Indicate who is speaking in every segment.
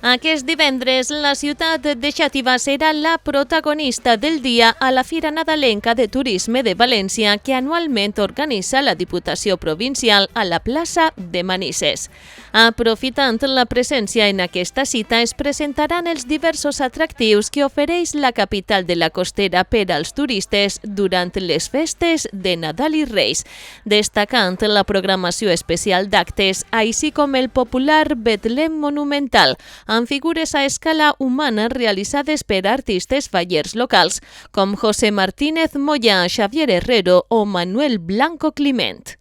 Speaker 1: Aquest divendres, la ciutat de Xàtiva serà la protagonista del dia a la Fira Nadalenca de Turisme de València que anualment organitza la Diputació Provincial a la plaça de Manises. Aprofitant la presència en aquesta cita, es presentaran els diversos atractius que ofereix la capital de la Costera per als turistes durant les festes de Nadal i Reis, destacant la programació especial d'actes, així com el popular Betlem Monumental, amb figures a escala humana realitzades per artistes fallers locals com José Martínez Moya, Xavier Herrero o Manuel Blanco Climent.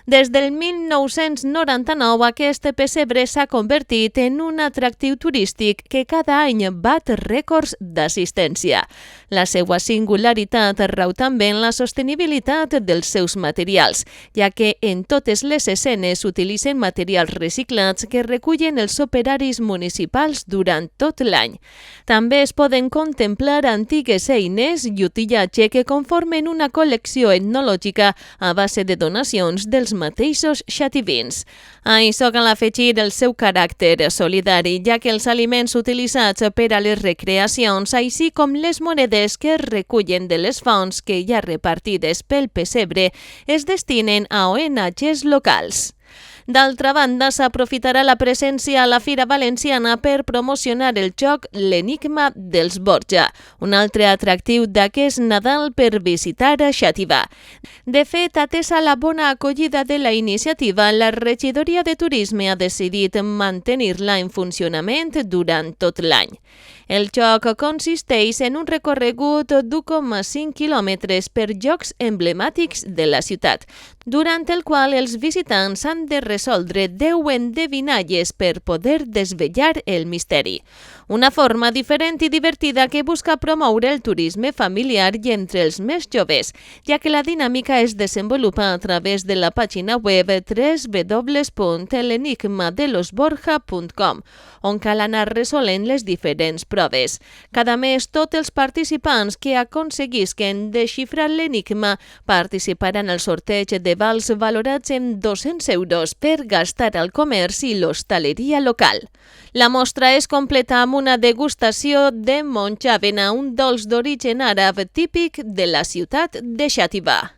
Speaker 1: Des del 1999 aquest pessebre s'ha convertit en un atractiu turístic que cada any bat rècords d'assistència. La seva singularitat rau també en la sostenibilitat dels seus materials, ja que en totes les escenes s'utilitzen materials reciclats que recullen els operaris municipals durant tot l'any. També es poden contemplar antigues eines i utillatge que conformen una col·lecció etnològica a base de donacions dels mateixos xativins. Això cal afegir el seu caràcter solidari, ja que els aliments utilitzats per a les recreacions, així com les monedes que es recullen de les fonts que hi ha repartides pel pessebre, es destinen a ONGs locals. D'altra banda, s'aprofitarà la presència a la Fira Valenciana per promocionar el joc L'Enigma dels Borja, un altre atractiu d'aquest Nadal per visitar a Xàtiva. De fet, atesa la bona acollida de la iniciativa, la Regidoria de Turisme ha decidit mantenir-la en funcionament durant tot l'any. El joc consisteix en un recorregut d'1,5 quilòmetres per llocs emblemàtics de la ciutat, durant el qual els visitants han de resoldre 10 endevinalles per poder desvetllar el misteri. Una forma diferent i divertida que busca promoure el turisme familiar i entre els més joves, ja que la dinàmica es desenvolupa a través de la pàgina web www.lenigmadelosborja.com, on cal anar resolent les diferents proves. Cada mes, tots els participants que aconseguisquen desxifrar l'enigma participaran al sorteig de vals valorats en 200 euros per gastar al comerç i l'hostaleria local. La mostra es completa amb una degustació de monxàvena, un dolç d'origen àrab típic de la ciutat de Xàtiva.